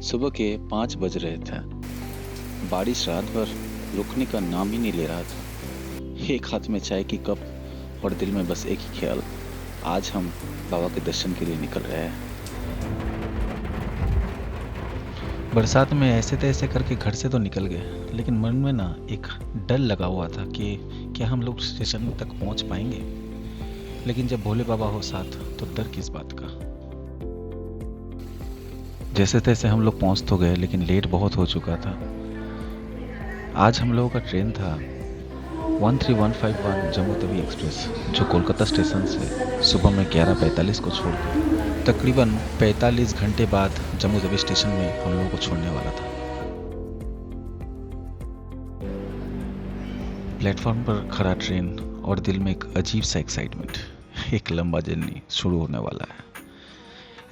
सुबह के 5 बज रहे थे। बारिश रात भर रुकने का नाम ही नहीं ले रहा था। एक हाथ में चाय की कप और दिल में बस एक ही ख्याल, आज हम बाबा के दर्शन के लिए निकल रहे हैं। बरसात में ऐसे तैसे करके घर से तो निकल गए, लेकिन मन में ना एक डर लगा हुआ था कि क्या हम लोग स्टेशन तक पहुंच पाएंगे। लेकिन जब भोले बाबा हो साथ तो डर किस बात का। जैसे तैसे हम लोग पहुंच तो गए, लेकिन लेट बहुत हो चुका था। आज हम लोगों का ट्रेन था 13151 जम्मू तवी एक्सप्रेस, जो कोलकाता स्टेशन से सुबह में 11:45 को छोड़कर तकरीबन 45 घंटे बाद जम्मू तवी स्टेशन में हम लोगों को छोड़ने वाला था। प्लेटफॉर्म पर खड़ा ट्रेन और दिल में एक अजीब सा एक्साइटमेंट, एक लंबा जर्नी शुरू होने वाला है।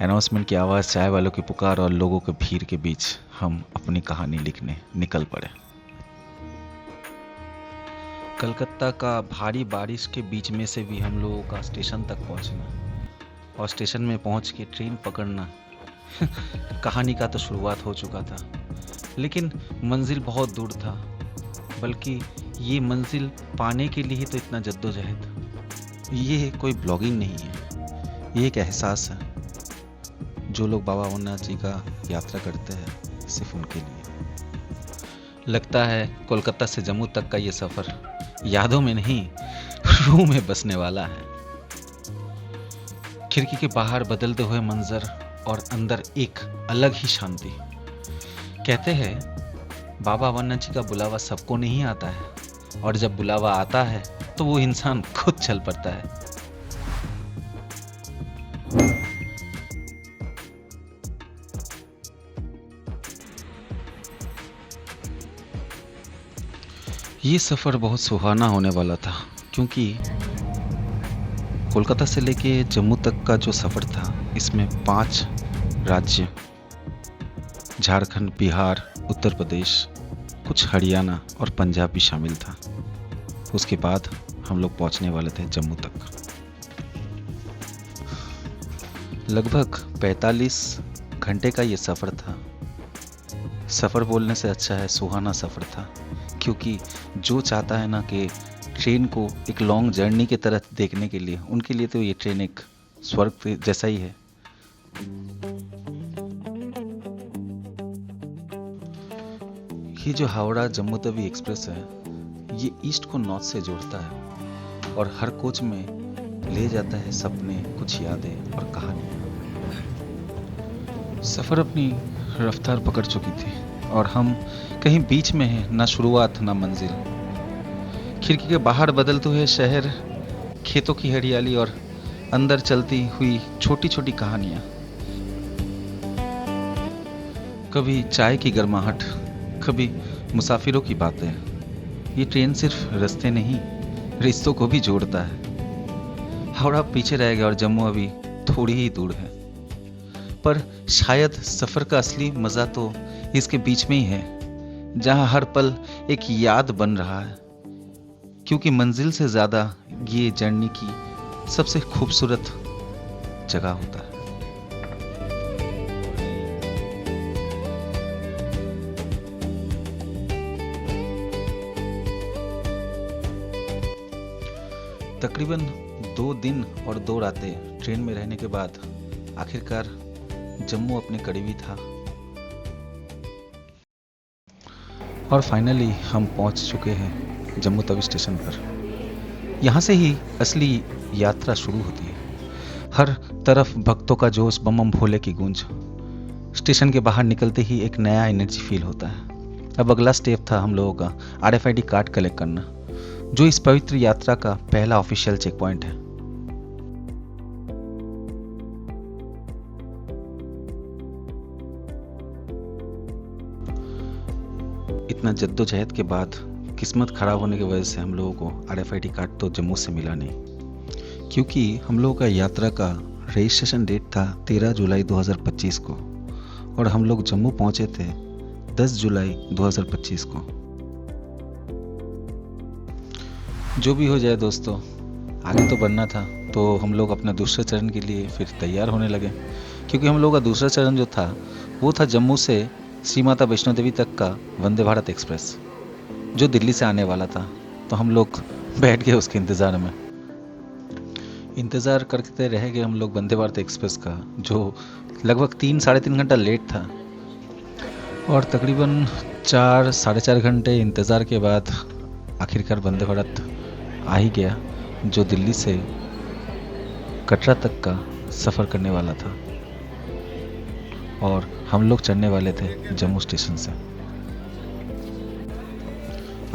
अनाउंसमेंट की आवाज़, चाय वालों की पुकार और लोगों के भीड़ के बीच हम अपनी कहानी लिखने निकल पड़े। कलकत्ता का भारी बारिश के बीच में से भी हम लोगों का स्टेशन तक पहुंचना और स्टेशन में पहुंच के ट्रेन पकड़ना कहानी का तो शुरुआत हो चुका था। लेकिन मंजिल बहुत दूर था, बल्कि ये मंजिल पाने के लिए ही तो इतना जद्दोजहद। ये कोई ब्लॉगिंग नहीं है, ये एक एहसास है। जो लोग बाबा अमरनाथ जी का यात्रा करते हैं, सिर्फ उनके लिए। लगता है कोलकाता से जम्मू तक का ये सफ़र यादों में नहीं, रूह में बसने वाला है। खिड़की के बाहर बदलते हुए मंजर और अंदर एक अलग ही शांति। कहते हैं बाबा अमरनाथ जी का बुलावा सबको नहीं आता है, और जब बुलावा आता है तो वो इंसान खुद चल पड़ता है। ये सफ़र बहुत सुहाना होने वाला था, क्योंकि कोलकाता से लेके जम्मू तक का जो सफ़र था, इसमें 5 राज्य, झारखंड, बिहार, उत्तर प्रदेश, कुछ हरियाणा और पंजाब भी शामिल था। उसके बाद हम लोग पहुंचने वाले थे जम्मू तक। लगभग 45 घंटे का ये सफ़र था। सफ़र बोलने से अच्छा है सुहाना सफ़र था, क्योंकि जो चाहता है ना कि ट्रेन को एक लॉन्ग जर्नी की तरह देखने के लिए, उनके लिए तो ये ट्रेन एक स्वर्ग जैसा ही है। ये जो हावड़ा जम्मू तवी एक्सप्रेस है, ये ईस्ट को नॉर्थ से जोड़ता है और हर कोच में ले जाता है सपने, कुछ यादें और कहानियाँ। सफ़र अपनी रफ्तार पकड़ चुकी थी और हम कहीं बीच में हैं, ना शुरुआत ना मंजिल। खिड़की के बाहर बदलते हुए शहर, खेतों की हरियाली और अंदर चलती हुई छोटी छोटी कहानियाँ। कभी चाय की गर्माहट, कभी मुसाफिरों की बातें। ये ट्रेन सिर्फ रास्ते नहीं, रिश्तों को भी जोड़ता है। हावड़ा पीछे रह गया और जम्मू अभी थोड़ी ही दूर है, पर शायद सफ़र का असली मज़ा तो इसके बीच में ही है, जहाँ हर पल एक याद बन रहा है। क्योंकि मंजिल से ज़्यादा ये जर्नी की सबसे खूबसूरत जगह होता है। तकरीबन 2 दिन और 2 रातें ट्रेन में रहने के बाद आखिरकार जम्मू अपने करीबी था और फाइनली हम पहुंच चुके हैं जम्मू तवी स्टेशन पर। यहाँ से ही असली यात्रा शुरू होती है। हर तरफ भक्तों का जोश, बम बम भोले की गूंज। स्टेशन के बाहर निकलते ही एक नया एनर्जी फील होता है। अब अगला स्टेप था हम लोगों का RFID कार्ड कलेक्ट करना, जो इस पवित्र यात्रा का पहला ऑफिशियल चेक पॉइंट है। इतना जद्दोजहद के बाद किस्मत खराब होने की वजह से हम लोगों को RFID कार्ड तो जम्मू से मिला नहीं, क्योंकि हम लोगों का यात्रा का रजिस्ट्रेशन डेट था 13 जुलाई 2025 को और हम लोग जम्मू पहुंचे थे 10 जुलाई 2025 को। जो भी हो जाए दोस्तों, आगे तो बढ़ना था, तो हम लोग अपना दूसरे चरण के लिए फिर तैयार होने लगे, क्योंकि हम लोग का दूसरा चरण जो था वो था जम्मू से श्री माता वैष्णो देवी तक का वंदे भारत एक्सप्रेस, जो दिल्ली से आने वाला था। तो हम लोग बैठ गए उसके इंतज़ार करते रह गए हम लोग वंदे भारत एक्सप्रेस का, जो लगभग 3 साढ़े 3 घंटा लेट था। और तकरीबन 4 साढ़े 4 घंटे इंतज़ार के बाद आखिरकार वंदे भारत आ ही गया, जो दिल्ली से कटरा तक का सफ़र करने वाला था। और हम लोग चढ़ने वाले थे जम्मू स्टेशन से।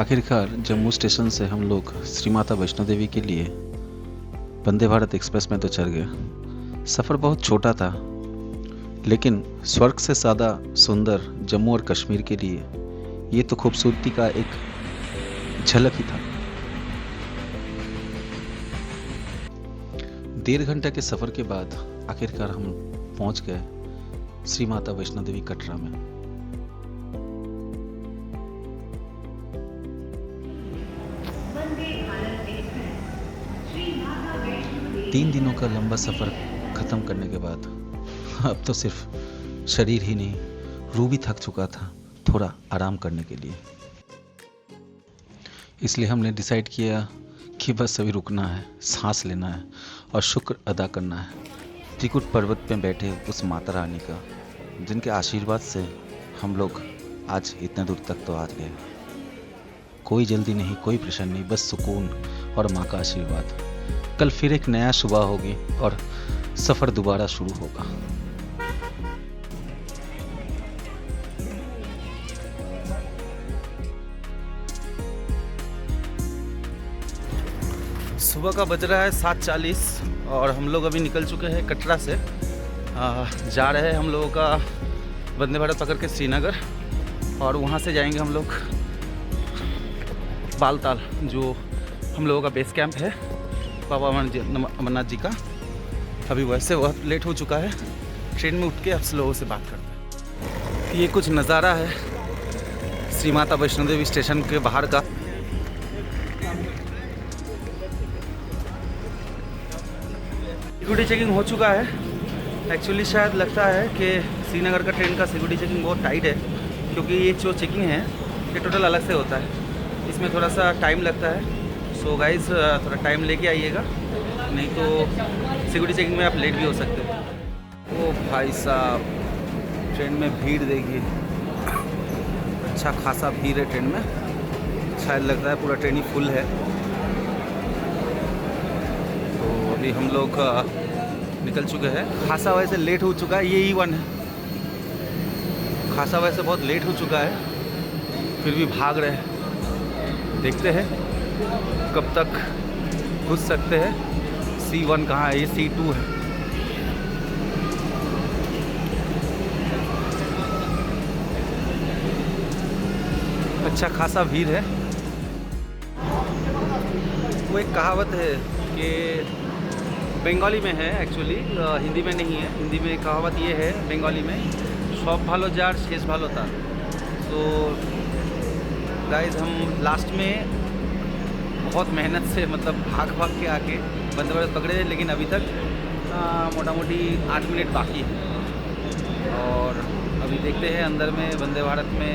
आखिरकार जम्मू स्टेशन से हम लोग श्री माता वैष्णो देवी के लिए वंदे भारत एक्सप्रेस में तो चढ़ गए। सफ़र बहुत छोटा था, लेकिन स्वर्ग से ज़्यादा सुंदर जम्मू और कश्मीर के लिए ये तो खूबसूरती का एक झलक ही था। 1.5 घंटे के सफ़र के बाद आखिरकार हम पहुंच गए श्री माता वैष्णो देवी कटरा में। तीन दिनों का लंबा सफ़र ख़त्म करने के बाद अब तो सिर्फ शरीर ही नहीं, रूह भी थक चुका था थोड़ा आराम करने के लिए। इसलिए हमने डिसाइड किया कि बस अभी रुकना है, सांस लेना है और शुक्र अदा करना है त्रिकुट पर्वत पे बैठे उस माता रानी का, जिनके आशीर्वाद से हम लोग आज इतने दूर तक तो आ गए। कोई जल्दी नहीं, कोई प्रेशर नहीं, बस सुकून और माँ का आशीर्वाद। कल फिर एक नया सुबह होगी और सफ़र दोबारा शुरू होगा। सुबह का बज रहा है 7:40 और हम लोग अभी निकल चुके हैं कटरा से। जा रहे हैं हम लोगों का वंदे भारत पकड़ के श्रीनगर, और वहाँ से जाएंगे हम लोग बालताल, जो हम लोगों का बेस कैंप है बाबा अमरनाथ जी का। अभी वैसे बहुत लेट हो चुका है, ट्रेन में उठ के आप लोगों से बात करते हैं। ये कुछ नज़ारा है श्री माता वैष्णो देवी स्टेशन के बाहर का। सिक्योरिटी चेकिंग हो चुका है। एक्चुअली शायद लगता है कि श्रीनगर का ट्रेन का सिक्योरिटी चेकिंग बहुत टाइट है, क्योंकि ये जो चेकिंग है ये टोटल अलग से होता है, इसमें थोड़ा सा टाइम लगता है। सो गाइस थोड़ा टाइम लेके आइएगा, नहीं तो सिक्योरिटी चेकिंग में आप लेट भी हो सकते हैं। ओ भाई साहब, ट्रेन में भीड़ देखिए, अच्छा खासा भीड़ है ट्रेन में। शायद लगता है पूरा ट्रेन ही फुल है। तो अभी हम लोग निकल चुके हैं। खासा वैसे लेट हो चुका है, ये E1 है। खासा वैसे बहुत लेट हो चुका है, फिर भी भाग रहे हैं। देखते हैं कब तक घुस सकते हैं। C1 कहाँ है? ये C2 है। अच्छा खासा भीड़ है। वो एक कहावत है कि बंगाली में है, एक्चुअली हिंदी में नहीं है। हिंदी में कहावत ये है बंगाली में, सब भालो जार शेष भालो था। तो गाइस हम लास्ट में बहुत मेहनत से, मतलब भाग के आके वंदे भारत पकड़े, लेकिन अभी तक मोटा मोटी 8 मिनट बाकी है। और अभी देखते हैं अंदर में वंदे भारत में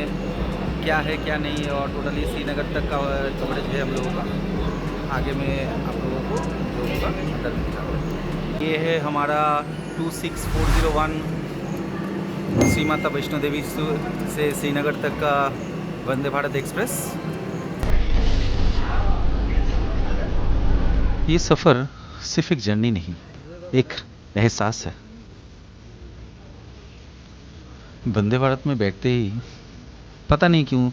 क्या है क्या नहीं है, और टोटली श्रीनगर तक का कवरेज है हम लोगों का। आगे में आप लोगों को लोगों का अंदर में दिखा। ये है हमारा 26401 श्री माता वैष्णो देवी से श्रीनगर तक का वंदे भारत एक्सप्रेस। ये सफ़र सिर्फ एक जर्नी नहीं, एक एहसास है। वंदे भारत में बैठते ही पता नहीं क्यों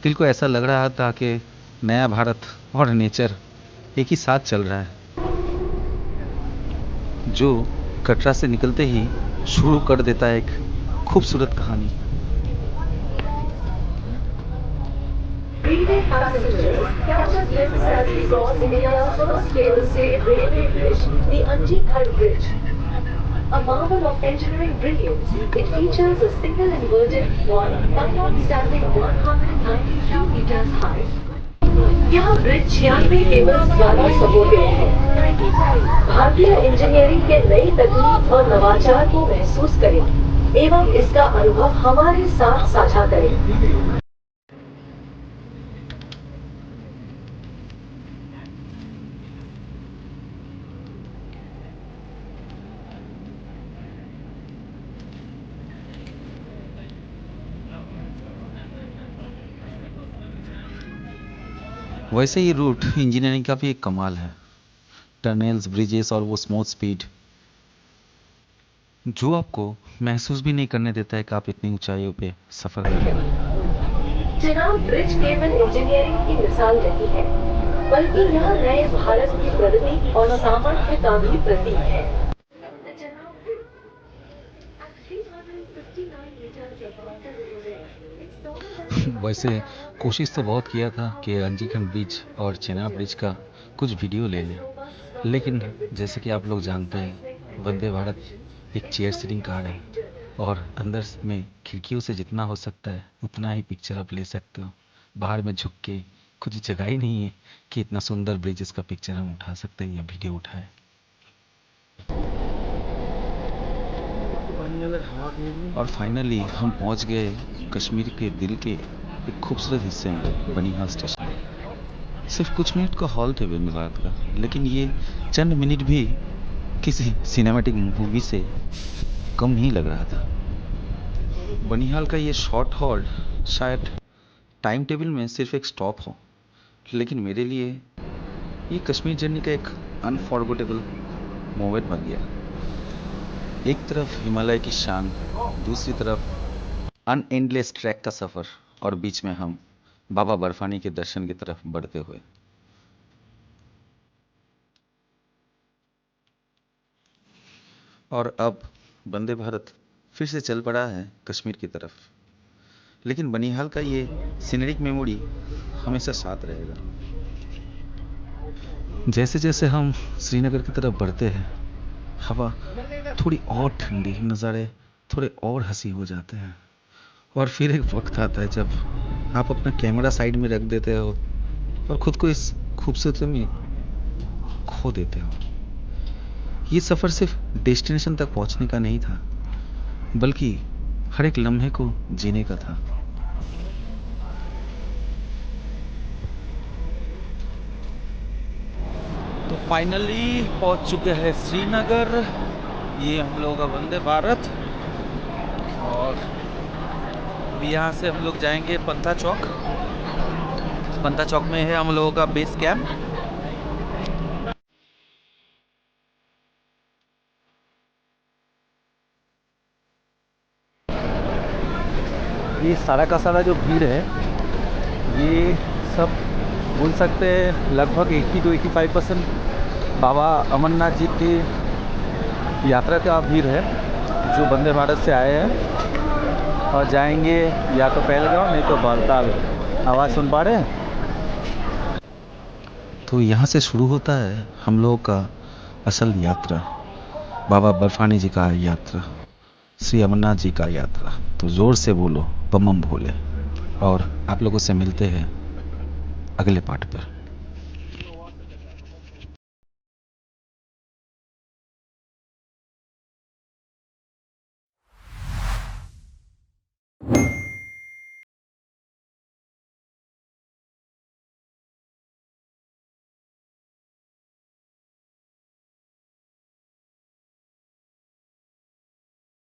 दिल को ऐसा लग रहा था कि नया भारत और नेचर एक ही साथ चल रहा है, जो कटरा से निकलते ही शुरू कर देता है एक खूबसूरत कहानी। Railway passengers, catch a glimpse as we cross India's first rail-safe railway bridge, the Anji-Khad Bridge. A marvel of engineering brilliance, it features a single inverted wall platform standing 192 meters high. यह bridge 96 cables द्वारा supported है। भारतीय engineering के नई तकनीक और नवाचार को महसूस करें। एवं इसका अनुभव हमारे साथ साझा करें। वैसे ये रूट इंजीनियरिंग का भी एक कमाल है। टनल्स, ब्रिजेस और वो स्मूथ स्पीड जो आपको महसूस भी नहीं करने देता है कि आप इतनी ऊंचाइयों पे सफर कर रहे हैं। चेनाब ब्रिज केवल इंजीनियरिंग की मिसाल नहीं है, बल्कि यह नए भारत की प्रगति और सामर्थ्य का भी प्रतीक है। वैसे कोशिश तो बहुत किया था कि अंजीखंड ब्रिज और चेनाब ब्रिज का कुछ वीडियो ले लें, लेकिन जैसे कि आप लोग जानते हैं वंदे भारत एक चेयर सीटिंग कार है और अंदर में खिड़कियों से जितना हो सकता है उतना ही पिक्चर आप ले सकते हो। बाहर में झुक के कुछ जगह ही नहीं है कि इतना सुंदर ब्रिजेस का पिक्चर हम उठा सकते हैं या वीडियो उठाए। और फाइनली हम पहुंच गए कश्मीर के दिल के एक खूबसूरत हिस्से में, बनिहाल स्टेशन। सिर्फ कुछ मिनट का हॉल्ट है वंदे भारत का, लेकिन ये चंद मिनट भी किसी सिनेमैटिक मूवी से कम नहीं लग रहा था। बनिहाल का ये शॉर्ट हॉल्ट शायद टाइम टेबल में सिर्फ एक स्टॉप हो, लेकिन मेरे लिए ये कश्मीर जर्नी का एक अनफॉरगेटेबल मोमेंट बन गया। एक तरफ हिमालय की शान, दूसरी तरफ अनएंडलेस ट्रैक का सफर और बीच में हम बाबा बर्फानी के दर्शन की तरफ बढ़ते हुए। और अब वंदे भारत फिर से चल पड़ा है कश्मीर की तरफ, लेकिन बनिहाल का ये सीनरिक मेमोरी हमेशा साथ रहेगा। जैसे जैसे हम श्रीनगर की तरफ बढ़ते हैं, हवा थोड़ी और ठंडी, नज़ारे थोड़े और हंसी हो जाते हैं, और फिर एक वक्त आता है जब आप अपना कैमरा साइड में रख देते हो और खुद को इस खूबसूरती में खो देते हो। ये सफ़र सिर्फ डेस्टिनेशन तक पहुंचने का नहीं था, बल्कि हर एक लम्हे को जीने का था। तो फाइनली पहुंच चुके हैं श्रीनगर। ये हम लोग का वंदे भारत, और अभी यहाँ से हम लोग जाएंगे पंता चौक। पंता चौक में है हम लोगों का बेस कैंप। ये सारा का सारा जो भीड़ है, ये सब बोल सकते हैं लगभग 80 to 85% बाबा अमरनाथ जी की यात्रा का भीड़ है, जो वंदे भारत से आए हैं और जाएंगे या तो पहलगाम नहीं तो बालताल। आवाज़ सुन पा रहे हैं? तो यहाँ से शुरू होता है हम लोगों का असल यात्रा, बाबा बर्फानी जी का यात्रा, श्री अमरनाथ जी का यात्रा। तो ज़ोर से बोलो बम बम भोले, और आप लोगों से मिलते हैं अगले पार्ट पर।